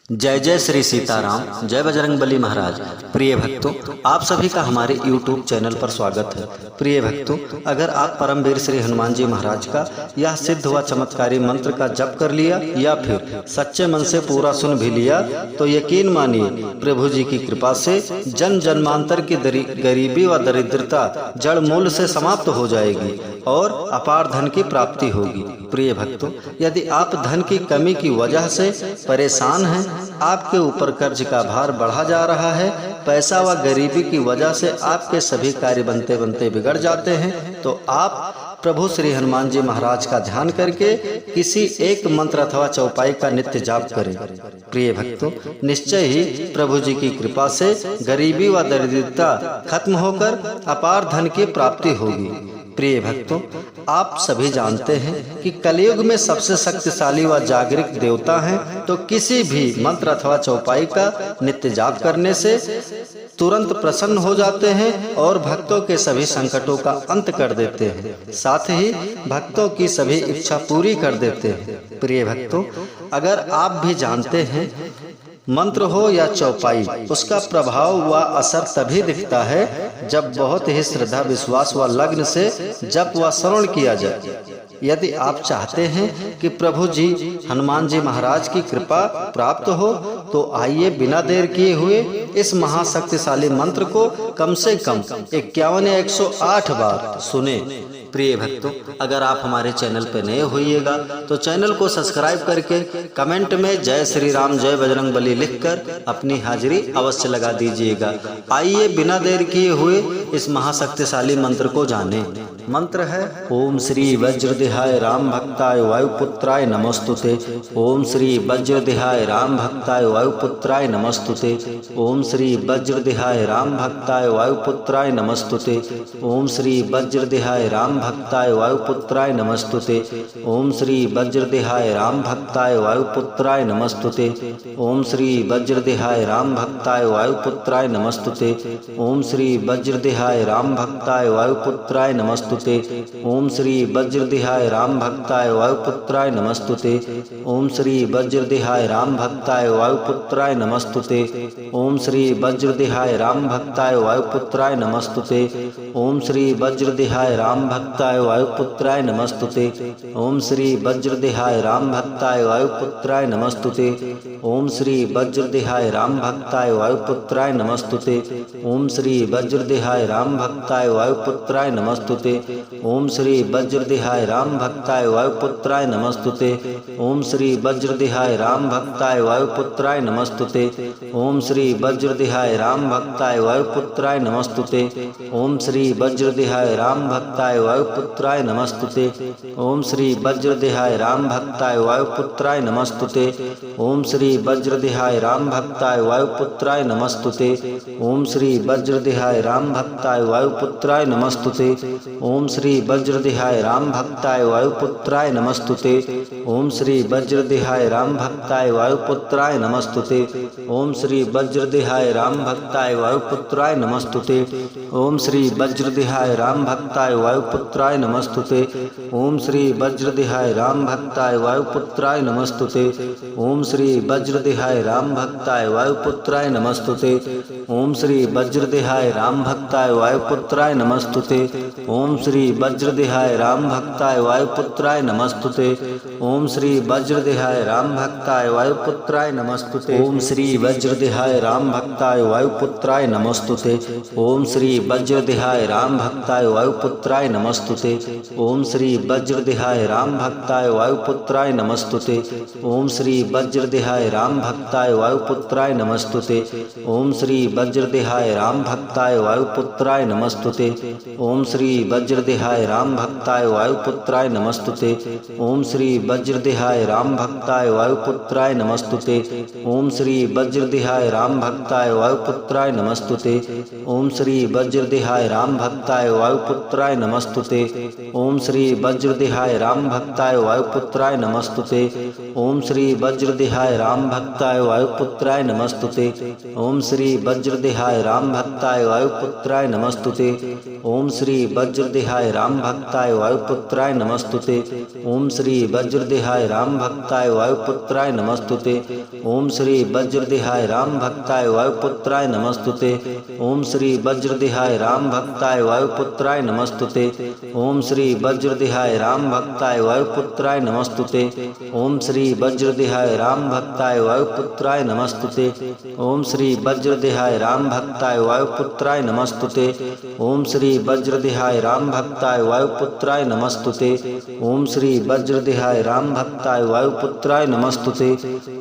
जय जय श्री सीताराम, जय बजरंगबली महाराज। प्रिय भक्तों, आप सभी का हमारे YouTube चैनल पर स्वागत है। प्रिय भक्तों, अगर आप परमवीर श्री हनुमान जी महाराज का यह सिद्ध व चमत्कारी मंत्र का जप कर लिया या फिर सच्चे मन से पूरा सुन भी लिया तो यकीन मानिए प्रभु जी की कृपा से जन्म जन्मांतर की गरीबी व दरिद्रता जड़ मूल से समाप्त हो जाएगी और अपार धन की प्राप्ति होगी। प्रिय भक्तों, यदि आप धन की कमी की वजह से परेशान हैं, आपके ऊपर कर्ज का भार बढ़ा जा रहा है, पैसा व गरीबी की वजह से आपके सभी कार्य बनते बनते बिगड़ जाते हैं, तो आप प्रभु श्री हनुमान जी महाराज का ध्यान करके किसी एक मंत्र अथवा चौपाई का नित्य जाप करें। प्रिय भक्तों, निश्चय ही प्रभु जी की कृपा से गरीबी व दरिद्रता खत्म होकर अपार धन की प्राप्ति होगी। प्रिय भक्तों, आप सभी जानते हैं कि कलयुग में सबसे शक्तिशाली व जागृत देवता हैं, तो किसी भी मंत्र अथवा चौपाई का नित्य जाप करने से तुरंत प्रसन्न हो जाते हैं और भक्तों के सभी संकटों का अंत कर देते हैं, साथ ही भक्तों की सभी इच्छा पूरी कर देते हैं। प्रिय भक्तों, अगर आप भी जानते हैं मंत्र हो या चौपाई, उसका प्रभाव व असर तभी दिखता है जब बहुत ही श्रद्धा विश्वास व लग्न से जप व श्रवण किया जाए। यदि आप चाहते हैं कि प्रभु जी हनुमान जी महाराज की कृपा प्राप्त हो तो आइए बिना देर किए हुए इस महाशक्तिशाली मंत्र को कम से कम 51 या 108 बार सुने। प्रिय भक्तों, अगर आप हमारे चैनल पर नए होइएगा तो चैनल को सब्सक्राइब करके कमेंट में जय श्री राम जय बजरंगबली लिखकर अपनी हाजिरी अवश्य लगा दीजिएगा। आइए बिना देर किए हुए इस महाशक्तिशाली मंत्र को जानें। मंत्र है ओम श्री वज्रदेहाय राम भक्ताय वायुपुत्राय नमस्तुते। ओम श्री वज्रदेहाय राम भक्ताय वायुपुत्राय नमस्तुते। ओम श्री वज्रदेहाय राम भक्ताय वायुपुत्राय नमस्तुते। ओम श्री वज्रदेहाय राम भक्ताय वायुपुत्राय नमस्तुते। ओम श्री वज्रदेहाय राम भक्ताय वायुपुत्राय नमस्तुते। ओम श्री वज्रदेहाय राम भक्ताय वायुपुत्राय नमस्तुते। ओम श्री वज्रदेहाय राम भक्ताय वायुपुत्राय नमस्तुते। ओम श्री वज्रदेहाय राम भक्ताय वायुपुत्राय नमस्तुते। ओम श्री वज्रदेहाय राम भक्ताय वायुपुत्राय नमस्तुते। ओम श्री वज्रदेहाय राम भक्ताय वायुपुत्राय नमस्तुते। ओम श्री वज्रदेहाय राम भक्ताय वायुपुत्राय नमस्तुते। ओम श्री वज्रदेहाय राम भक्ताय वायुपुत्राय नमस्तुते। ओम श्री वज्रदेहाय राम भक्ताय वायुपुत्राय नमस्तुते। ओम श्री वज्रदेहाय राम भक्ताय वायुपुत्राय नमस्तुते। ओम श्री वज्रदेहाय राम भक्ताय वायुपुत्राय नमस्तुते। ओम श्री वज्रदेहाय राम भक्ताय वायुपुत्राय नमस्तुते। ओम श्री वज्रदेहाय राम भक्ताय वायुपुत्राय नमस्तुते। ओम श्री वज्रदेहाय राम भक्ताय वायुपुत्राय नमस्तुते। ओम श्री वज्रदेहाय राम भक्ताय वायुपुत्राय नमस्तुते। ओम श्री वज्रदेहाय राम भक्ताय वायुपुत्राय नमस्तुते। ओम श्री वज्रदेहाय राम भक्ताय वायुपुत्राय नमस्तुते। ओम श्री वज्रदेहाय राम भक्ताय वायुपुत्राय नमस्तुते। ओम श्री वज्रदेहाय राम भक्ताय वायुपुत्राय नमस्तुते। ओम श्री वज्रदेहाय राम भक्ताय वायुपुत्राय नमस्तुते। ओम श्री वज्रदेहाय राम भक्ताय वायुपुत्राय नमस्तुते। ओम श्री वज्रदेहाय राम भक्ताय वायुपुत्राय नमस्तुते। ओम श्री वज्रदेहाय राम भक्ताय वायुपुत्राय नमस्तुते। ओम श्री वज्रदेहाय राम भक्ताय वायुपुत्राय नमस्तुते। ओम श्री वज्रदेहाय राम भक्ताय वायुपुत्राय नमस्तुते। ओम श्री वज्रदेहाय राम भक्ताय वायुपुत्राय नमस्तुते। ओम श्री वज्रदेहाय राम भक्ताय वायुपुत्राय नमस्तुते। ओम श्री वज्रदेहाय राम भक्ताय वायुपुत्राय नमस्तुते। ओम श्री वज्रदेहाय राम भक्ताय वायुपुत्राय नमस्तुते। ओम श्री वज्रदेहाय राम भक्ताय वायुपुत्राय नमस्तुते। ओम श्री वज्रदेहाय राम भक्ताय वायुपुत्राय नमस्तुते। ओम श्री वज्रदेहाय राम भक्ताय वायुपुत्राय नमस्तुते। ओम श्री वज्रदेहाय राम भक्ताय वायुपुत्राय नमस्तुते। ओम श्री वज्रदेहाय राम भक्ताय वायुपुत्राय नमस्तुते। ओम श्री वज्रदेहाय राम भक्ताय वायुपुत्राय नमस्तुते। ओम श्री वज्रदेहाय राम भक्ताय वायुपुत्राय नमस्तुते। ओम श्री वज्रदेहाय राम भक्ताय वायुपुत्राय नमस्तुते। ओम श्री वज्रदेहाय राम भक्ताय वायुपुत्राय नमस्तुते। ओम श्री वज्रदेहाय राम भक्ताय वायुपुत्राय नमस्तुते। ओम श्री वज्र वज्रदेहाय राम भक्ताय वायुपुत्राय नमस्तुते। ओम श्री वज्रदेहाय राम भक्ताय वायुपुत्राय नमस्तुते। ओम श्री वज्रदेहाय राम भक्ताय वायुपुत्राय नमस्तुते। ओम श्री वज्रदेहाय राम भक्ताय वायुपुत्राय नमस्तुते। ओम श्री वज्रदेहाय राम भक्ताय वायुपुत्राय नमस्तुते। ओम श्री वज्रदेहाय राम भक्ताय वायुपुत्राय नमस्तुते। ओम श्री वज्रदेहाय राम भक्ताय वायुपुत्राय नमस्तुते। ओम श्री वज्रदेहाय राम भक्ताय वायुपुत्राय नमस्तुते।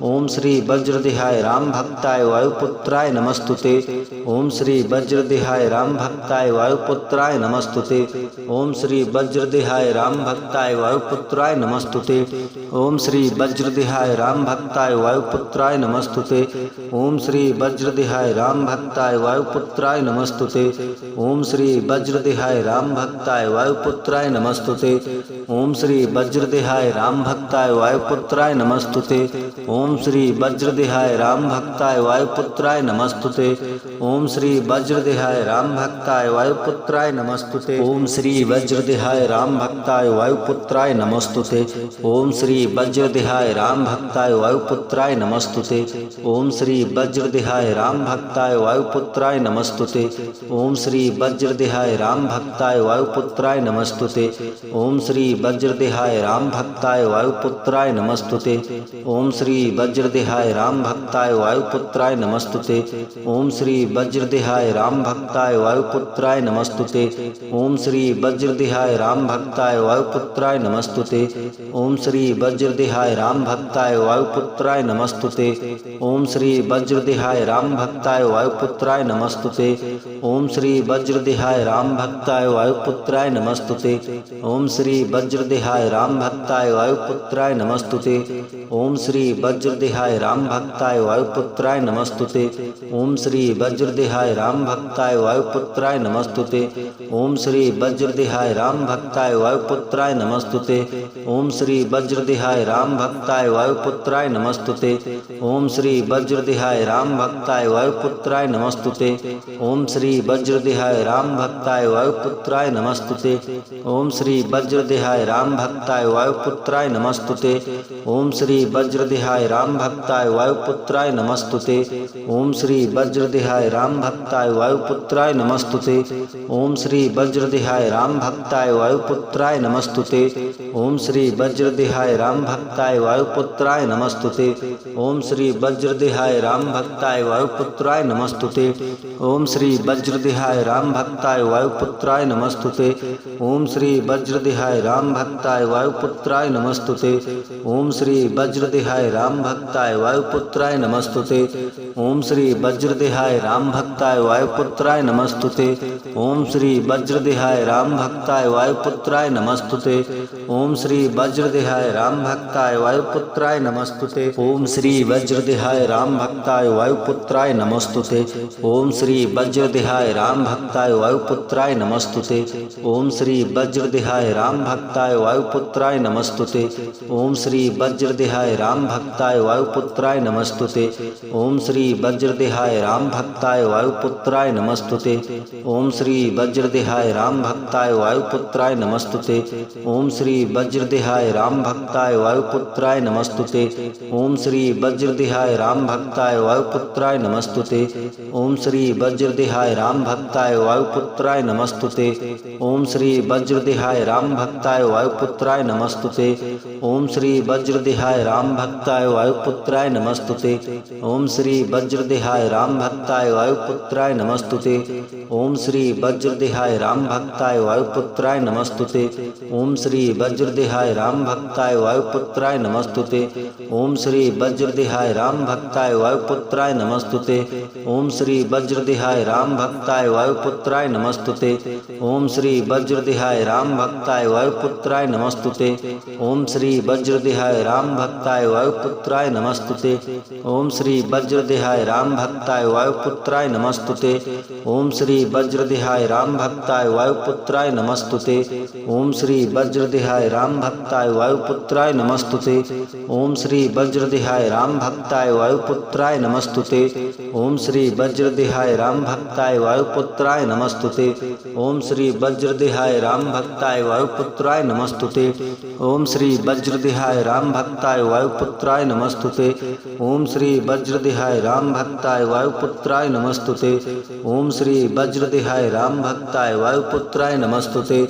ओम श्री वज्रदेहाय राम भक्ताय वायुपुत्राय नमस्तुते। ओम श्री वज्रदेहाय राम भक्ताय वायुपुत्राय नमस्तुते। ओम श्री वज्रदेहाय राम भक्ताय वायुपुत्राय नमस्तुते। ओम श्री वज्रदेहाय राम भक्ताय वायुपुत्राय नमस्तुते। ओम श्री वज्रदेहाय राम भक्ताय वायुपुत्राय नमस्तुते। ओम श्री वज्रदेहाय राम भक्ताय वायुपुत्राय नमस्तुते। ओम श्री वज्रदेहाय राम भक्ताय वायुपुत्राय नमस्तुते। ओम श्री वज्रदेहाय राम भक्ताय वायुपुत्राय नमस्तुते। ओम श्री वज्रदेहाय राम भक्ताय वायुपुत्राय नमस्तुते। ओम श्री वज्रदेहाय राम भक्ताय वायुपुत्राय नमस्तुते। ओम श्री वज्रदेहाय राम भक्ताय वायुपुत्राय नमस्तुते। ओम श्री वज्रदेहाय राम भक्ताय वायुपुत्राय नमस्तुते। ओम श्री वज्रदेहाय राम भक्ताय वायुपुत्राय नमस्तुते। ओम श्री वज्रदेहाय राम भक्ताय वायुपुत्राय नमस्तुते। ओम श्री वज्रदेहाय राम भक्ताय वायुपुत्राय नमस्तुते। ओम श्री वज्रदेहाय राम भक्ताय वायुपुत्राय नमस्तुते। ओम श्री वज्रदेहाय राम भक्ताय वायुपुत्राय नमस्तुते। ओम श्री वज्रदेहाय राम भक्ताय वायुपुत्राय नमस्तुते। ओम श्री वज्रदेहाय राम भक्ताय वायुपुत्राय नमस्तुते। ओम श्री वज्रदेहाय राम भक्ताय वायुपुत्राय नमस्तुते। ओम श्री वज्रदेहाय राम भक्ताय वायुपुत्राय नमस्तुते। ओम श्री वज्रदेहाय राम भक्ताय वायुपुत्राय नमस्तुते। ओम श्री वज्रदेहाय राम भक्ताय वायुपुत्राय नमस्तुते। ओम श्री वज्रदेहाय राम भक्ताय वायुपुत्राय नमस्तुते। ओम श्री वज्रदेहाय राम भक्ताय वायुपुत्राय नमस्तुते। ओम श्री वज्रदेहाय राम भक्ताय वायुपुत्राय नमस्तुते। ओम श्री वज्रदेहाय राम भक्ताय वायुपुत्राय नमस्तुते। ओम श्री वज्रदेहाय राम भक्ताय वायुपुत्राय नमस्तुते। ओम श्री वज्रदेहाय राम भक्ताय वायुपुत्राय नमस्तुते। ओम श्री वज्रदेहाय राम भक्ताय वायुपुत्राय नमस्तुते। ओम श्री वज्रदेहाय राम भक्ताय वायुपुत्राय नमस्तुते। ओम श्री वज्रदेहाय राम भक्ताय वायुपुत्राय नमस्तुते। ओम श्री वज्रदेहाय राम भक्ताय वायुपुत्राय नमस्तुते। ओम श्री वज्रदेहाय राम भक्ताय वायुपुत्राय नमस्तुते। ओम श्री वज्रदेहाय राम भक्ताय वायुपुत्राय नमस्तुते। ओम श्री वज्रदेहाय राम भक्ताय वायुपुत्राय नमस्तुते। ओम श्री वज्रदेहाय राम भक्ताय वायुपुत्राय नमस्तुते। ओम श्री वज्रदेहाय राम भक्ताय वायुपुत्राय नमस्तुते। ओम श्री वज्रदेहाय राम भक्ताय वायुपुत्राय नमस्तुते। ओम श्री वज्रदेहाय राम भक्ताय वायुपुत्राय नमस्तुते। ओम श्री वज्रदेहाय राम भक्ताय वायुपुत्राय नमस्तुते। ओम श्री वज्रदेहाय राम भक्ताय वायुपुत्राय नमस्तुते। ओम श्री वज्रदेहाय राम भक्ताय वायुपुत्राय नमस्तुते। ओम श्री वज्रदेहाय राम भक्ताय वायुपुत्राय नमस्तुते। ओम श्री वज्रदेहाय राम भक्ताय वायुपुत्राय नमस्तुते। ओम श्री वज्रदेहाय राम भक्ताय वायुपुत्राय नमस्तुते। ओम श्री वज्रदेहाय राम भक्ताय वायुपुत्राय नमस्तुते। ओम श्री वज्रदेहाय राम भक्ताय वायुपुत्राय नमस्तुते। ओम श्री वज्रदेहाय राम भक्ताय वायुपुत्राय नमस्तुते। ओम श्री वज्रदेहाय राम भक्ताय वायुपुत्राय नमस्तुते। ओम श्री वज्रदेहाय राम भक्ताय वायुपुत्राय नमस्तुते। ओम श्री वज्रदेहाय राम भक्ताय वायुपुत्राय नमस्तुते। ओम श्री वज्रदेहाय राम भक्ताय वायुपुत्राय नमस्तुते। ओम श्री वज्रदेहाय राम भक्ताय वायुपुत्राय नमस्तुते। ओम श्री वज्रदेहाय राम भक्ताय वायुपुत्राय नमस्तुते। ओम श्री वज्रदेहाय राम भक्ताय वायुपुत्राय नमस्तुते। ओम श्री वज्रदेहाय राम भक्ताय वायुपुत्राय नमस्तुते। ओम श्री वज्रदेहाय राम भक्ताय वायुपुत्राय नमस्तुते। ओम श्री वज्रदेहाय राम भक्ताय वायुपुत्राय नमस्तुते। ओम श्री वज्रदेहाय वज्रदेहाय राम भक्ताय वायुपुत्राय नमस्तुते। ओम श्री वज्रदेहाय राम भक्ताय वायुपुत्राय नमस्तुते। ओम श्री वज्रदेहाय राम भक्ताय वायुपुत्राय नमस्तुते। ओम श्री वज्रदेहाय राम भक्ताय वायुपुत्राय नमस्तुते। ओम श्री वज्रदेहाय राम भक्ताय वायुपुत्राय नमस्तुते। ओम श्री वज्रदेहाय राम भक्ताय वायुपुत्राय नमस्तुते। ओम श्री वज्रदेहाय राम भक्ताय वायुपुत्राय नमस्तुते।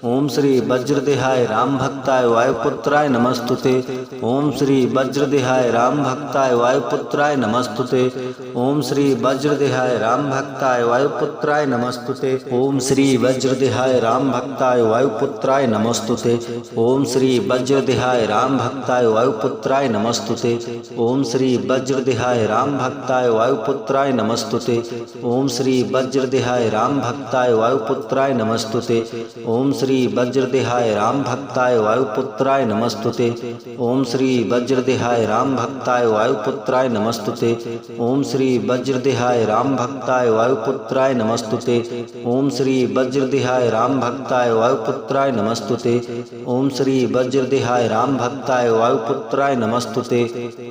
ओम श्री वज्रदेहाय राम भक्ताय वायुपुत्राय नमस्तुते। ओम श्री वज्रदेहाय राम भक्ताय वायुपुत्राय नमस्तुते। ओम श्री वज्रदेहाय राम भक्ताय वायुपुत्राय नमस्तुते। ओम श्री वज्रदेहाय राम भक्ताय वायुपुत्राय नमस्तुते। ओम श्री वज्रदेहाय राम भक्ताय वायुपुत्राय नमस्तुते। ओम श्री वज्रदेहाय राम भक्ताय वायुपुत्राय नमस्तुते। ओम श्री वज्रदेहाय राम भक्ताय वायुपुत्राय नमस्तुते। ओम श्री वज्रदेहाय राम भक्ताय वायुपुत्राय नमस्तुते। ओम श्री वज्रदेहाय राम भक्ताय वायुपुत्राय नमस्तुते। ओम श्री वज्रदेहाय राम भक्ताय वायुपुत्राय नमस्तुते। ओम श्री वज्रदेहाय राम भक्ताय वायुपुत्राय नमस्तुते। ओम श्री वज्रदेहाय राम भक्ताय वायुपुत्राय नमस्तुते।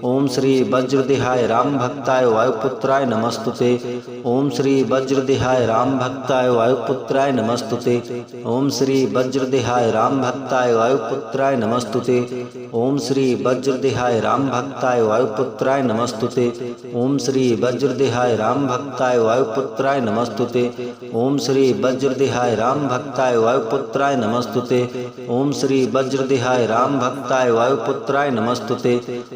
ओम श्री वज्रदेहाय राम भक्ताय वायुपुत्राय नमस्तुते। ओम श्री वज्रदेहाय राम भक्ताय वायुपुत्राय नमस्तुते। ओम श्री वज्रदेहाय राम भक्ताय वायुपुत्राय नमस्तुते। ओम श्री वज्रदेहाय राम भक्ताय वायुपुत्राय नमस्तुते। ओम श्री वज्रदेहाय राम भक्ताय वायुपुत्राय नमस्तुते। ओम श्री वज्रदेहाय राम भक्ताय वायुपुत्राय नमस्तुते। ओम श्री वज्रदेहाय राम भक्ताय वायुपुत्राय नमस्तुते। ओम श्री वज्रदेहाय राम भक्ताय वायुपुत्राय नमस्तुते।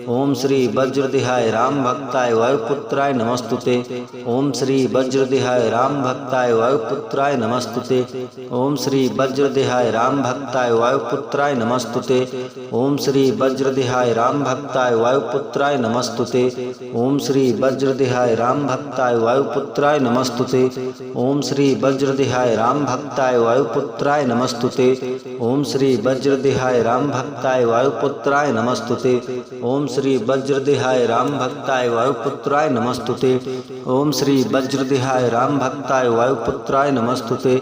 ओम श्री वज्रदेहाय राम भक्ताय वायुपुत्राय नमस्तुते। ओम श्री वज्रदेहाय राम भक्ताय वायुपुत्राय नमस्तुते। ओम श्री वज्रदेहाय राम भक्ताय वायुपुत्राय नमस्तुते। ओम श्री वज्रदेहाय राम भक्ताय वायुपुत्राय नमस्तुते। ओम श्री वज्रदेहाय राम भक्ताय वायुपुत्राय नमस्तुते। ओम श्री वज्रदेहाय राम भक्ताय वायुपुत्राय नमस्तुते। ओम श्री वज्रदेहाय राम भक्ताय वायुपुत्राय नमस्तुते। ओम श्री वज्रदेहाय राम भक्ताय वायुपुत्राय नमस्तुते। ओम श्री वज्रदेहाय राम भक्ताय वायुपुत्राय नमस्तुते। ओम श्री वज्रदेहाय राम भक्ताय वायुपुत्राय नमस्तुते।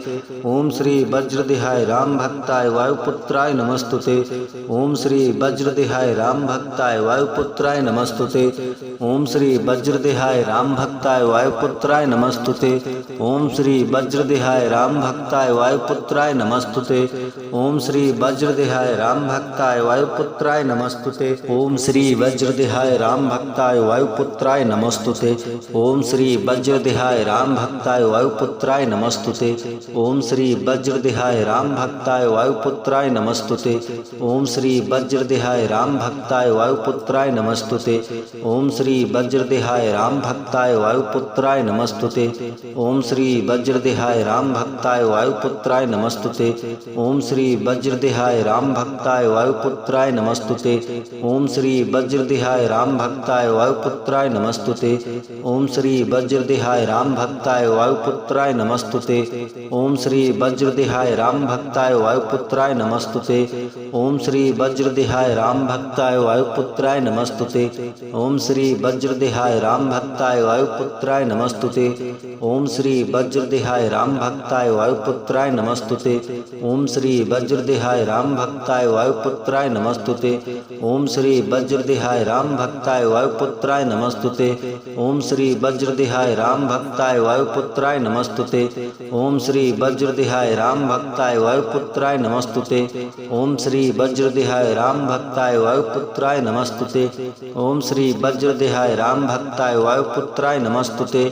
ओम श्री वज्रदेहाय राम भक्ताय वायुपुत्राय नमस्तुते। ओम श्री वज्रदेहाय राम भक्ताय वायुपुत्राय नमस्तुते। ओम श्री वज्रदेहाय राम भक्ताय वायुपुत्राय नमस्तुते। ओम श्री वज्रदेहाय राम भक्ताय वायुपुत्राय नमस्तुते। ओम श्री वज्रदेहाय राम भक्ताय वायुपुत्राय नमस्तुते। ओम श्री वज्रदेहाय राम भक्ताय वायुपुत्राय नमस्तुते। ओम श्री वज्रदेहाय राम भक्ताय वायुपुत्राय नमस्तुते। ओम श्री वज्रदेहाय राम भक्ताय वायुपुत्राय नमस्तुते। ओम श्री वज्रदेहाय राम भक्ताय वायुपुत्राय नमस्तुते। ओम श्री वज्रदेहाय राम भक्ताय वायुपुत्राय नमस्तुते। ओम श्री वज्रदेहाय राम भक्ताय वायुपुत्राय नमस्तुते। ओम श्री वज्रदेहाय राम भक्ताय वायुपुत्राय नमस्तुते। ओम श्री वज्रदेहाय राम भक्ताय वायुपुत्राय नमस्तुते। ओम श्री वज्रदेहाय राम भक्ताय वायुपुत्राय नमस्तुते। ओम श्री वज्रदेहाय राम भक्ताय वायुपुत्राय नमस्तुते। ओम श्री वज्रदेहाय राम भक्ताय वायुपुत्राय नमस्तुते। ओम श्री वज्रदेहाय राम भक्ताय वायुपुत्राय नमस्तुते। ओम श्री वज्रदेहाय राम भक्ताय वायुपुत्राय नमस्तुते। ओम श्री वज्रदेहाय राम भक्ताय वायुपुत्राय नमस्तुते। ओम श्री वज्रदेहाय राम भक्ताय वायुपुत्राय नमस्तुते। ओम श्री वज्रदेहाय राम भक्ताय वायुपुत्राय नमस्तुते। ओम श्री वज्रदेहाय राम भक्ताय वायुपुत्राय नमस्तुते।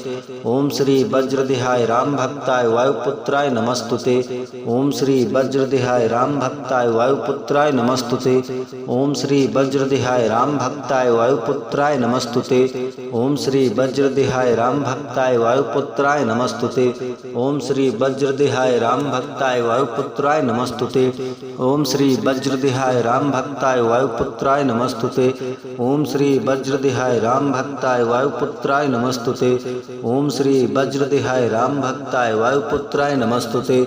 ओम श्री वज्रदेहाय राम भक्ताय वायुपुत्राय नमस्तुते। ओम श्री वज्रदेहाय राम भक्ताय वायुपुत्राय नमस्तुते। ओम श्री वज्रदेहाय राम भक्ताय वायुपुत्राय नमस्तुते। ओम श्री वज्रदेहाय राम भक्ताय वायुपुत्राय नमस्तुते। ओम श्री वज्रदेहाय राम भक्ताय वायुपुत्राय नमस्तुते। ओम श्री वज्रदेहाय राम भक्ताय वायुपुत्राय नमस्तुते। ओम श्री वज्रदेहाय राम भक्ताय वायुपुत्राय नमस्तुते। ओम श्री वज्रदेहाय राम भक्ताय वायुपुत्राय नमस्तुते।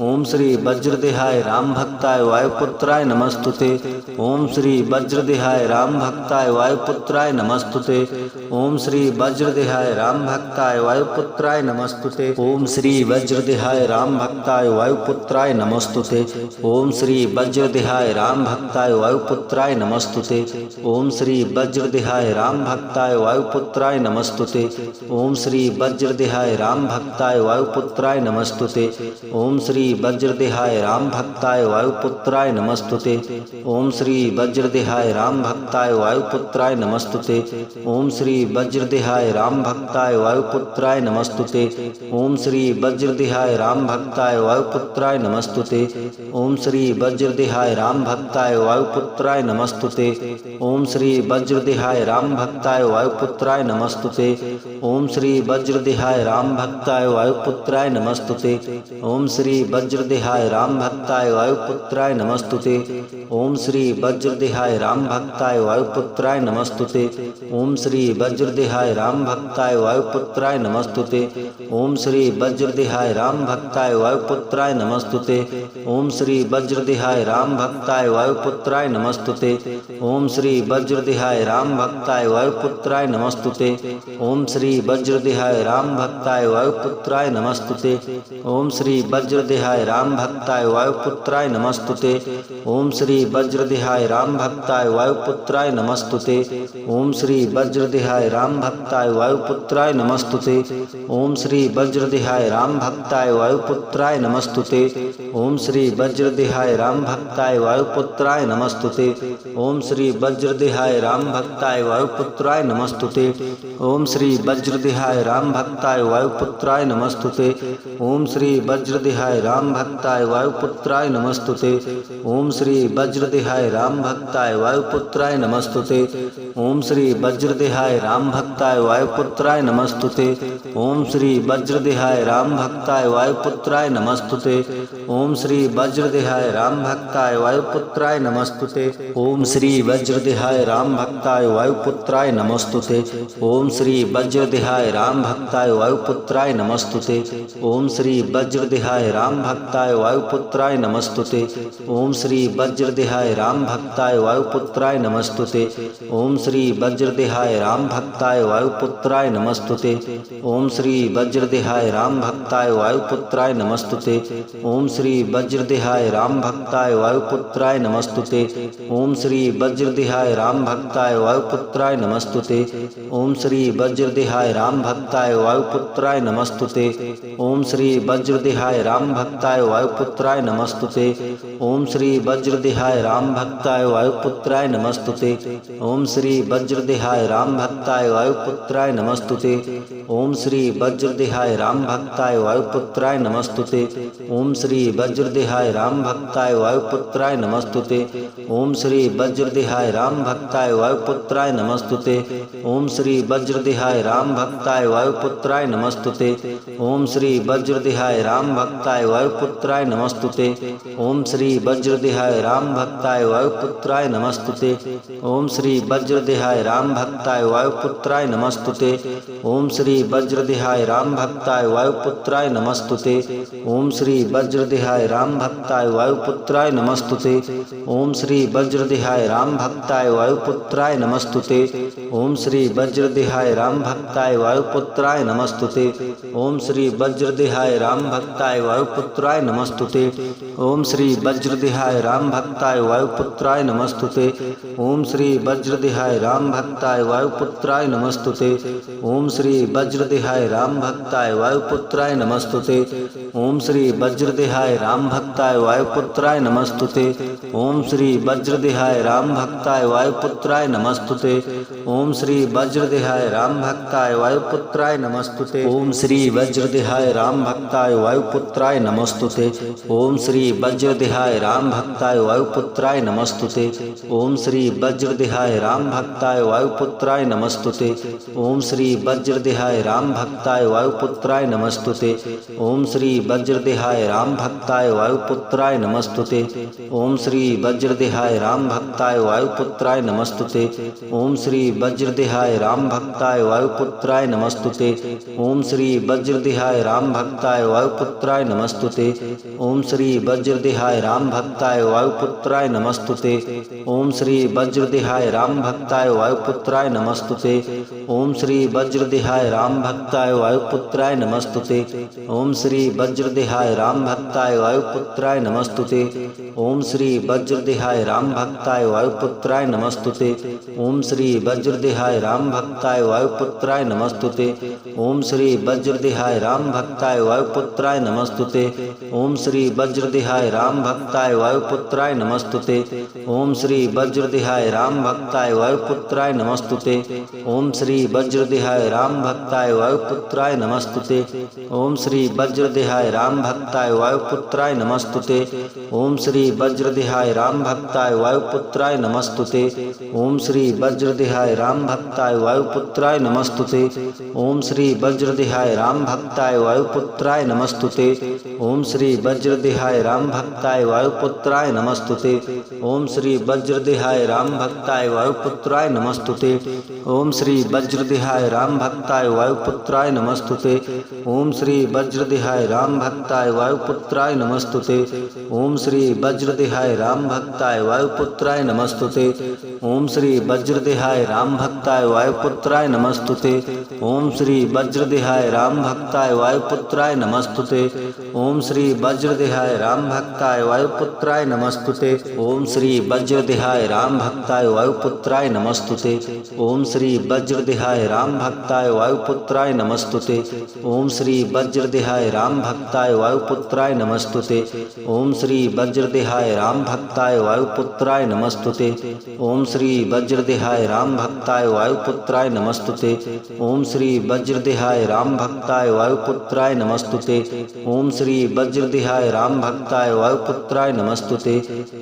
ओम श्री वज्रदेहाय वज्रदेहाय राम भक्ताय वायुपुत्राय नमस्तुते। ओम श्री वज्रदेहाय राम भक्ताय वायुपुत्राय नमस्तुते। ओम श्री वज्रदेहाय राम भक्ताय वायुपुत्राय नमस्तुते। ओम श्री वज्रदेहाय राम भक्ताय वायुपुत्राय नमस्तुते। ओम श्री वज्रदेहाय राम भक्ताय वायुपुत्राय नमस्तुते। ओम श्री वज्रदेहाय राम भक्ताय वायुपुत्राय नमस्तुते। ओम श्री वज्रदेहाय राम भक्ताय वायुपुत्राय नमस्तुते। ओम श्री वज्रदेहाय राम भक्ताय वायुपुत्राय नमस्तुते। ओम श्री वज्रदेहाय राम भक्ताय वायुपुत्राय नमस्तुते। ओम श्री वज्रदेहाय राम भक्ताय वायुपुत्राय नमस्तुते। ओम श्री वज्रदेहाय राम भक्ताय वायुपुत्राय नमस्तुते। ओम श्री वज्रदेहाय राम भक्ताय वायुपुत्राय नमस्तुते। ओम श्री वज्रदेहाय राम भक्ताय वायुपुत्राय नमस्तुते। ओम श्री वज्रदेहाय राम भक्ताय वायुपुत्राय नमस्तुते। ओम श्री वज्रदेहाय राम भक्ताय वायुपुत्राय नमस्तुते। ओम श्री वज्रदेहाय राम भक्ताय वायुपुत्राय नमस्तुते। ओम श्री वज्रदेहाय राम भक्ताय वायुपुत्राय नमस्तुते। ओम श्री वज्रदेहाय राम भक्ताय वायुपुत्राय नमस्तुते। ओम श्री वज्रदेहाय राम भक्ताय वायुपुत्राय नमस्तुते। ओम श्री वज्रदेहाय राम भक्ताय वायुपुत्राय नमस्तुते। ओम श्री वज्रदेहाय राम भक्ताय वायुपुत्राय नमस्तुते। ओम श्री वज्रदेहाय राम भक्ताय वायुपुत्राय नमस्तुते। ओम श्री वज्रदेहाय राम भक्ताय वायुपुत्राय नमस्तुते। ओम श्री वज्रदेहाय राम भक्ताय वायुपुत्राय नमस्तुते। ओम श्री वज्रदेहाय राम भक्ताय वायुपुत्राय नमस्तुते। ओम श्री वज्रदेहाय राम भक्ताय वायुपुत्राय नमस्तुते। ओम श्री वज्रदेहाय राम भक्ताय वायुपुत्राय नमस्तुते। ओम श्री वज्रदेहाय राम भक्ताय वायुपुत्राय नमस्तुते। ओम श्री वज्रदेहाय राम भक्ताय वायुपुत्राय नमस्तुते। ओम श्री वज्रदेहाय राम भक्ताय वायुपुत्राय नमस्तुते। ओम श्री वज्रदेहाय राम भक्ताय वायुपुत्राय नमस्तुते। ओम श्री वज्रदेहाय राम भक्ताय वायुपुत्राय नमस्तुते। ओम श्री वज्रदेहाय राम भक्ताय वायुपुत्राय नमस्तुते। ओम श्री वज्रदेहाय राम भक्ताय वायुपुत्राय नमस्तुते। ओम श्री वज्रदेहाय राम भक्ताय वायुपुत्राय नमस्तुते। ओम श्री वज्रदेहाय राम भक्ताय वायुपुत्राय नमस्तुते। ओम श्री वज्रदेहाय राम भक्ताय वायुपुत्राय नमस्तुते। ओम श्री वज्रदेहाय राम भक्ताय वायुपुत्राय नमस्तुते। ओम श्री वज्रदेहाय राम भक्ताय वायुपुत्राय नमस्तुते। ओम श्री वज्रदेहाय राम भक्ताय वायुपुत्राय नमस्तुते। ओम श्री वज्रदेहाय राम भक्ताय वायुपुत्राय नमस्तुते। ओम श्री वज्रदेहाय राम भक्ताय वायुपुत्राय नमस्तुते। ओम श्री वज्रदेहाय राम भक्ताय वायुपुत्राय नमस्तुते। ओम श्री वज्रदेहाय राम भक्ताय वायुपुत्राय नमस्तुते। ओम श्री वज्रदेहाय राम भक्ताय वायुपुत्राय नमस्तुते। ओम श्री वज्रदेहाय राम भक्ताय वायुपुत्राय नमस्तुते। ओम श्री वज्रदेहाय राम भक्ताय वायुपुत्राय नमस्तुते। ओम श्री वज्रदेहाय राम भक्ताय वायुपुत्राय नमस्तुते। ओम श्री वज्रदेहाय राम भक्ताय वायुपुत्राय नमस्तुते। ओम श्री वज्रदेहाय राम भक्ताय वायुपुत्राय नमस्तुते। ओम श्री वज्रदेहाय राम भक्ताय वायुपुत्राय नमस्तुते। ओम श्री वज्रदेहाय राम भक्ताय वायुपुत्राय नमस्तुते। ओम श्री वज्रदेहाय राम भक्ताय वायुपुत्राय नमस्तुते। ओम श्री वज्रदेहाय राम भक्ताय वायुपुत्राय नमस्तुते। ओम श्री वज्रदेहाय राम भक्ताय वायुपुत्राय नमस्तुते। ओम श्री वज्रदेहाय राम भक्ताय वायुपुत्राय नमस्तुते। ओम श्री वज्रदेहाय राम भक्ताय वायुपुत्राय नमस्तुते। ओम श्री वज्रदेहाय राम भक्ताय वायुपुत्राय नमस्तुते। ओम श्री वज्रदेहाय राम भक्ताय वायुपुत्राय नमस्तुते। ओम श्री वज्रदेहाय राम भक्ताय वायुपुत्राय नमस्तुते। ओम श्री वज्रदेहाय राम भक्ताय वायुपुत्राय नमस्तुते। ओम श्री वज्रदेहाय राम भक्ताय वायुपुत्राय नमस्तुते। ओम श्री वज्रदेहाय राम भक्ताय वायुपुत्राय नमस्तुते। ओम श्री वज्रदेहाय राम भक्ताय वायुपुत्राय नमस्तुते। ओम श्री वज्रदेहाय राम भक्ताय वायुपुत्राय नमस्तुते। ओम श्री वज्रदेहाय राम भक्ताय वायुपुत्राय नमस्तुते। ओम श्री वज्रदेहाय राम भक्ताय वायुपुत्राय नमस्तुते। ओम श्री वज्रदेहाय राम भक्ताय वायुपुत्राय नमस्तुते। ओम श्री वज्रदेहाय राम भक्ताय वायुपुत्राय नमस्तुते। ओम श्री वज्रदेहाय राम भक्ताय वायुपुत्राय नमस्तुते। ओम श्री वज्रदेहाय राम भक्ताय वायुपुत्राय नमस्तुते। ओम श्री वज्रदेहाय राम भक्ताय वायुपुत्राय नमस्तुते। ओम श्री वज्रदेहाय राम भक्ताय वायुपुत्राय नमस्तुते। ओम श्री वज्रदेहाय राम भक्ताय वायुपुत्राय नमस्तुते। ओम श्री वज्रदेहाय राम भक्ताय वायुपुत्राय नमस्तुते। ओम श्री वज्रदेहाय राम भक्ताय वायुपुत्राय नमस्तुते। ओम श्री वज्रदेहाय राम भक्ताय वायुपुत्राय नमस्तुते। ओम श्री वज्रदेहाय राम भक्ताय वायुपुत्राय नमस्तुते। ओम श्री वज्रदेहाय राम भक्ताय वायुपुत्राय नमस्तुते। ओम श्री वज्रदेहाय राम भक्ताय वायुपुत्राय नमस्तुते। ओम श्री वज्रदेहाय राम भक्ताय वायुपुत्राय नमस्तुते। ओम श्री वज्रदेहाय राम भक्ताय वायुपुत्राय नमस्तुते। ओम श्री वज्रदेहाय राम भक्ताय वायुपुत्राय नमस्तुते। ओम श्री वज्रदेहाय राम भक्ताय वायुपुत्राय नमस्तुते। ओम श्री वज्रदेहाय राम भक्ताय वायुपुत्राय नमस्तुते। ओम श्री वज्रदेहाय राम भक्ताय वायुपुत्राय नमस्तुते। ओम श्री वज्रदेहाय राम भक्ताय वायुपुत्राय नमस्तुते। ओम श्री वज्रदेहाय राम भक्ताय वायुपुत्राय नमस्तुते। ओम श्री वज्रदेहाय राम भक्ताय वायुपुत्राय नमस्तुते। ओम श्री वज्रदेहाय राम भक्ताय वायुपुत्राय नमस्तुते। ओम श्री वज्रदेहाय राम भक्ताय वायुपुत्राय नमस्तुते। ओम श्री वज्रदेहाय राम भक्ताय वायुपुत्राय नमस्तुते। ओम श्री वज्रदेहाय राम भक्ताय वायुपुत्राय नमस्तुते। ओम श्री वज्रदेहाय राम भक्ताय वायुपुत्राय नमस्तुते। ओम श्री वज्रदेहाय राम भक्ताय वायुपुत्राय नमस्तुते। ओम श्री वज्रदेहाय राम भक्ताय वायुपुत्राय नमस्तुते। ओम श्री वज्रदेहाय राम भक्ताय वायुपुत्राय नमस्तुते। ओम श्री वज्रदेहाय राम भक्ताय वायुपुत्राय नमस्तुते। ओम श्री वज्रदेहाय राम भक्ताय वायुपुत्राय नमस्तुते। ओम श्री वज्रदेहाय राम भक्ताय वायुपुत्राय नमस्तुते। ओम श्री वज्रदेहाय राम भक्ताय वायुपुत्राय नमस्तुते।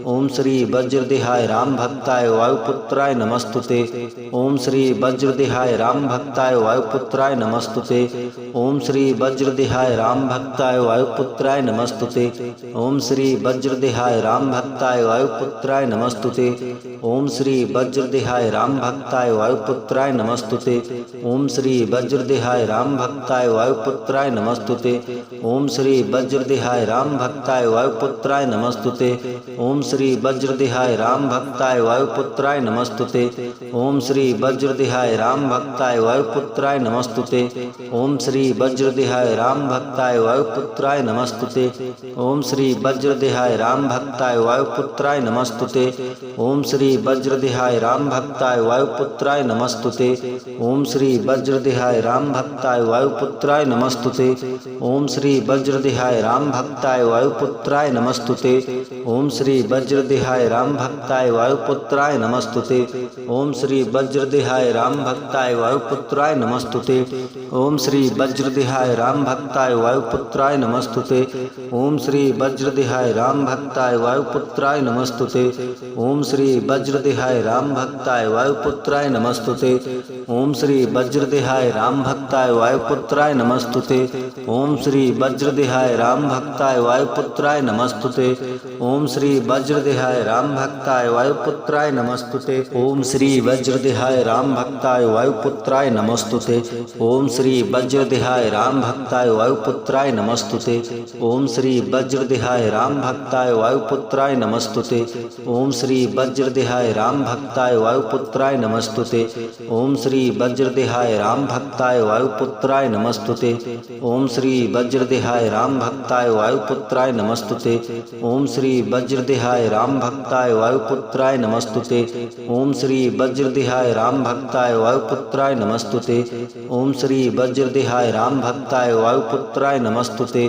ओम श्री वज्रदेहाय राम भक्ताय वायुपुत्राय नमस्तुते। ओम श्री वज्रदेहाय राम भक्ताय वायुपुत्राय नमस्तुते। ओम श्री वज्रदेहाय राम भक्ताय वायुपुत्राय नमस्तुते। ओम श्री वज्रदेहाय राम भक्ताय वायुपुत्राय नमस्तुते। ओम श्री वज्रदेहाय राम भक्ताय वायुपुत्राय नमस्तुते। ओम श्री वज्रदेहाय राम भक्ताय वायुपुत्राय नमस्तुते। ओम श्री वज्रदेहाय राम भक्ताय वायुपुत्राय नमस्तुते। ओम श्री वज्रदेहाय राम भक्ताय वायुपुत्राय नमस्तुते। ओम श्री वज्रदेहाय राम भक्ताय वायुपुत्राय नमस्तुते। ओम श्री वज्रदेहाय राम भक्ताय वायुपुत्राय नमस्तुते। ओम श्री वज्रदेहाय राम भक्ताय वायुपुत्राय नमस्तुते। ओम श्री वज्रदेहाय राम भक्ताय वायुपुत्राय नमस्तुते। ओम श्री वज्रदेहाय राम भक्ताय वायुपुत्राय नमस्तुते। ओम श्री वज्रदेहाय राम भक्ताय वायुपुत्राय नमस्तुते। ओम श्री वज्रदेहाय राम भक्ताय वायुपुत्राय नमस्तुते। ओम श्री वज्रदेहाय राम भक्ताय वायुपुत्राय नमस्तुते। ओम श्री वज्रदेहाय राम भक्ताय वायुपुत्राय नमस्तुते। ओम श्री वज्रदेहाय राम भक्ताय वायुपुत्राय नमस्तुते। ओम श्री वज्रदेहाय राम भक्ताय वायुपुत्राय नमस्तुते। ओम श्री वज्रदेहाय राम भक्ताय वायुपुत्राय नमस्तुते। ओम श्री वज्रदेहाय राम भक्ताय वायुपुत्राय नमस्तुते। ओम श्री वज्रदेहाय राम भक्ताय वायुपुत्राय नमस्तुते। ओम श्री वज्रदेहाय राम भक्ताय वायुपुत्राय नमस्तुते। ओम श्री वज्रदेहाय राम भक्ताय वायुपुत्राय नमस्तुते। ओम श्री वज्रदेहाय राम भक्ताय वायुपुत्राय नमस्तुते। ओम श्री वज्रदेहाय राम भक्ताय वायुपुत्राय नमस्तुते। ओम श्री वज्रदेहाय राम भक्ताय वायुपुत्राय नमस्तुते। ओम श्री वज्रदेहाय राम भक्ताय वायुपुत्राय नमस्तुते। ओम श्री वज्रदेहाय राम भक्ताय वायुपुत्राय नमस्तुते। ओम श्री वज्रदेहाय राम भक्ताय वायुपुत्राय नमस्तुते।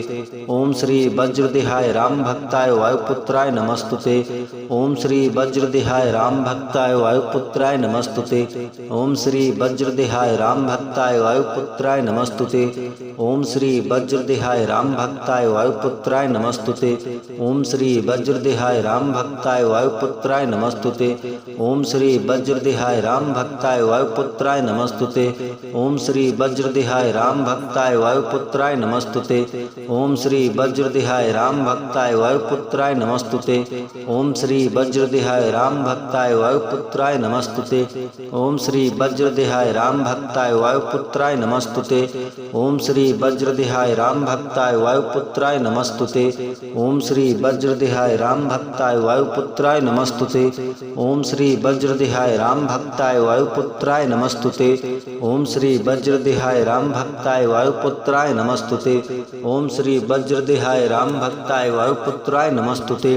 ओम श्री वज्रदेहाय राम भक्ताय वायुपुत्राय नमस्तुते। ओम श्री वज्रदेहाय राम भक्ताय वायुपुत्राय नमस्तुते। ओम श्री वज्रदेहाय राम भक्ताय वायुपुत्राय नमस्तुते। ओम श्री वज्रदेहाय राम भक्ताय वायुपुत्राय नमस्तुते। ओम श्री वज्रदेहाय राम भक्ताय वायुपुत्राय नमस्तुते। ओम श्री वज्रदेहाय राम भक्ताय वायुपुत्राय नमस्तुते। ओम श्री वज्रदेहाय राम भक्ताय वायुपुत्राय नमस्तुते। ओम श्री वज्रदेहाय राम भक्ताय वायुपुत्राय नमस्तुते। ओम श्री वज्रदेहाय राम भक्ताय वायुपुत्राय नमस्तुते। ओम श्री वज्रदेहाय राम भक्ताय वायुपुत्राय नमस्तुते। ओम श्री वज्रदेहाय राम भक्ताय वायुपुत्राय नमस्तुते। ओम श्री वज्रदेहाय राम भक्ताय वायुपुत्राय नमस्तुते। ओम श्री वज्रदेहाय राम भक्ताय वायुपुत्राय नमस्तुते। ओम श्री वज्रदेहाय राम भक्ताय वायुपुत्राय नमस्तुते। ओम श्री वज्रदेहाय राम भक्ताय वायुपुत्राय नमस्तुते।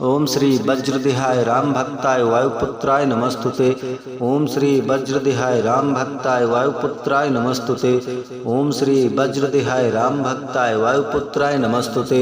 ओम श्री वज्रदेहाय राम भक्ताय वायुपुत्राय नमस्तुते। ओम श्री वज्रदेहाय राम भक्ताय वायुपुत्राय नमस्तुते। ओम श्री वज्रदेहाय राम भक्ताय वायुपुत्राय नमस्तुते।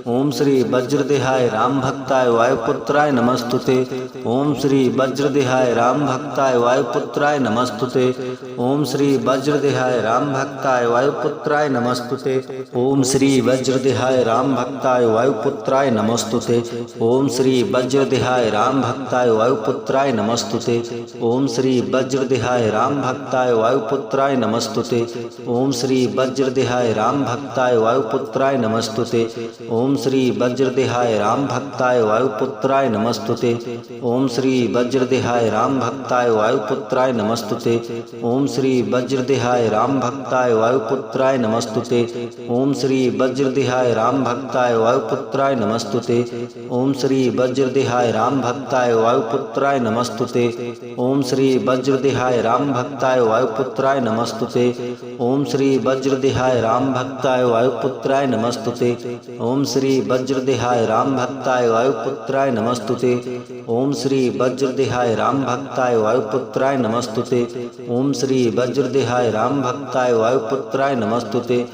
ओम श्री वज्रदेहाय राम भक्ताय वायुपुत्राय नमस्तुते। ओम श्री वज्रदेहाय राम भक्ताय वायुपुत्राय नमस्तुते। ओम श्री वज्रदेहाय राम भक्ताय वायुपुत्राय नमस्तुते। ओम श्री वज्रदेहाय राम भक्ताय वायुपुत्राय नमस्तुते। ओम श्री वज्रदेहाय राम भक्ताय वायुपुत्राय नमस्तुते। ओम श्री वज्रदेहाय राम भक्ताय वायुपुत्राय नमस्तुते। ओम श्री वज्रदेहाय राम भक्ताय वायुपुत्राय नमस्तुते। ओम श्री वज्रदेहाय राम भक्ताय वायुपुत्राय नमस्तुते। ओम श्री वज्रदेहाय राम भक्ताय वायुपुत्राय नमस्तुते। ओम श्री वज्रदेहाय राम भक्ताय वायुपुत्राय नमस्तुते। ओम श्री वज्रदेहाय राम भक्ताय वायुपुत्राय नमस्तुते। ओम श्री वज्रदेहाय राम भक्ताय वायुपुत्राय नमस्तुते। ओम श्री वज्रदेहाय राम भक्ताय वायुपुत्राय नमस्तुते। ओम श्री वज्रदेहाय राम भक्ताय वायुपुत्राय नमस्तुते। ओम श्री वज्रदेहाय राम भक्ताय वायुपुत्राय नमस्तुते। ओम श्री वज्रदेहाय राम भक्ताय वायुपुत्राय नमस्तुते। ओम श्री वज्रदेहाय राम भक्ताय वायुपुत्राय नमस्तुते। ओम श्री वज्रदेहाय राम भक्ताय वायुपुत्राय नमस्तुते।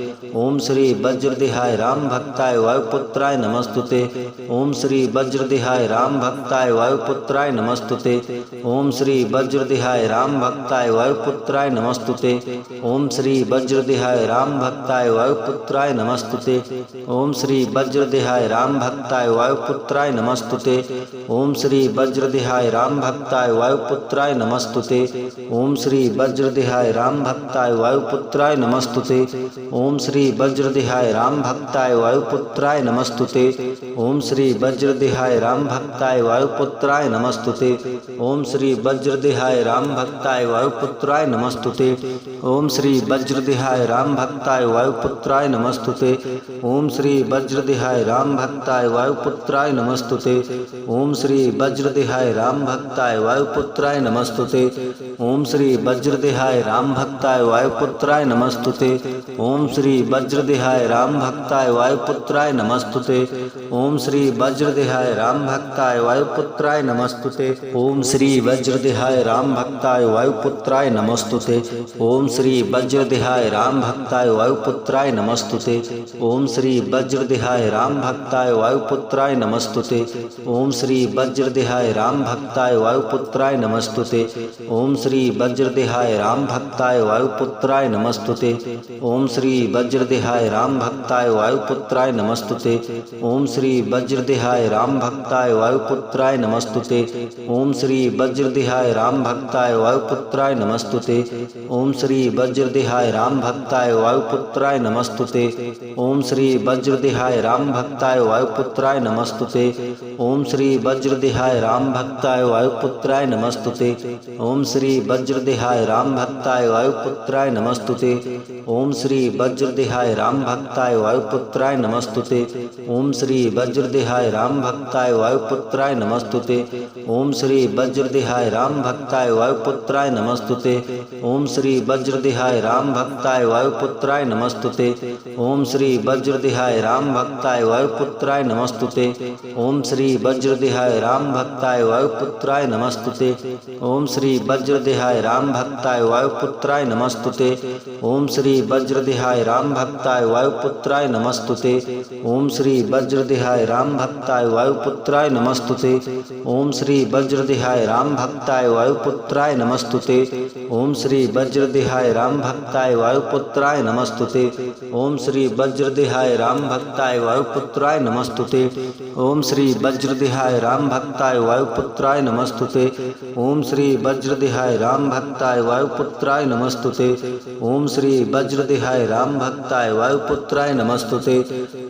ओम श्री वज्रदेहाय राम भक्ताय वायुपुत्राय नमस्तुते। ओम श्री वज्रदेहाय राम भक्ताय वायुपुत्राय नमस्तुते। ओम श्री वज्रदेहाय राम भक्ताय वायुपुत्राय नमस्तुते। ओम श्री वज्रदेहाय राम भक्ताय वायुपुत्राय नमस्तुते। ओम श्री वज्रदेहाय राम भक्ताय वायुपुत्राय नमस्तुते। ओम श्री वज्रदेहाय राम भक्ताय वायुपुत्राय नमस्तुते। ओम श्री वज्रदेहाय राम भक्ताय वायुपुत्राय नमस्तुते। ओम श्री वज्रदेहाय राम भक्ताय वायुपुत्राय नमस्तुते। ओम श्री वज्रदेहाय राम भक्ताय वायुपुत्राय नमस्तुते। ओम श्री वज्रदेहाय राम भक्ताय वायुपुत्राय नमस्तुते। ओम श्री वज्रदेहाय राम भक्ताय वायुपुत्राय नमस्तुते। ओम श्री वज्रदेहाय राम भक्ताय वायुपुत्राय नमस्तुते। ओम श्री वज्रदेहाय राम भक्ताय वायुपुत्राय नमस्तुते। ओम श्री वज्रदेहाय राम भक्ताय वायुपुत्राय नमस्तुते। ओम श्री वज्रदेहाय राम भक्ताय वायुपुत्राय नमस्तुते। ओम श्री वज्रदेहाय राम भक्ताय वायुपुत्राय नमस्तुते। ओम श्री वज्रदेहाय राम भक्ताय वायुपुत्राय नमस्तुते। ओम श्री वज्रदेहाय राम भक्ताय वायुपुत्राय नमस्तुते। ओम श्री वज्रदेहाय राम भक्ताय वायुपुत्राय नमस्तुते। ओम श्री वज्रदेहाय राम भक्ताय वायुपुत्राय नमस्तुते। ओम श्री वज्रदेहाय राम भक्ताय वायुपुत्राय नमस्तुते। ओम श्री वज्रदेहाय राम भक्ताय वायुपुत्राय नमस्तुते। ओम श्री वज्रदेहाय राम भक्ताय वायुपुत्राय नमस्तुते। ओम श्री वज्रदेहाय राम भक्ताय वायुपुत्राय नमस्तुते। ओम श्री वज्रदेहाय राम भक्ताय वायुपुत्राय नमस्तुते। ओम श्री वज्रदेहाय राम भक्ताय वायुपुत्राय नमस्तुते। ओम श्री वज्रदेहाय राम भक्ताय वायुपुत्राय नमस्तुते। ओम श्री वज्रदेहाय राम भक्ताय वायुपुत्राय नमस्तुते। ओम श्री वज्रदेहाय राम भक्ताय वायुपुत्राय नमस्तुते। ओम श्री वज्रदेहाय राम भक्ताय वायुपुत्राय नमस्तुते। ओम श्री वज्रदेहाय राम भक्ताय वायुपुत्राय नमस्तुते। ओम श्री वज्रदेहाय राम भक्ताय वायुपुत्राय नमस्तुते। ओम श्री वज्रदेहाय राम भक्ताय वायुपुत्राय नमस्तुते। ओम श्री वज्रदेहाय राम भक्ताय वायुपुत्राय नमस्तुते। ओम श्री वज्रदेहाय राम भक्ताय वायुपुत्राय नमस्तुते। ओम श्री वज्रदेहाय राम भक्ताय वायुपुत्राय नमस्तुते। ओम श्री वज्रदेहाय राम भक्ताय वायुपुत्राय नमस्तुते। ओम श्री वज्रदेहाय राम भक्ताय वायुपुत्राय नमस्तुते। ओम श्री वज्रदेहाय राम भक्ताय वायुपुत्राय नमस्तुते। ओम श्री वज्रदेहाय राम भक्ताय वायुपुत्राय नमस्तुते। ओम श्री वज्रदेहाय राम भक्ताय वायुपुत्राय नमस्तुते। ओम श्री वज्रदेहाय राम भक्ताय वायुपुत्राय नमस्तुते।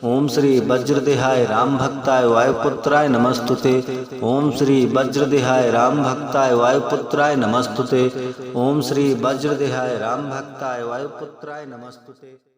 ओम श्री वज्रदेहाय राम भक्ताय वायुपुत्राय नमस्तुते। ओम श्री वज्रदेहाय राम भक्ताय वायुपुत्राय नमस्तुते। ओम श्री वज्रदेहाय राम भक्ताय वायुपुत्राय नमस्तुते।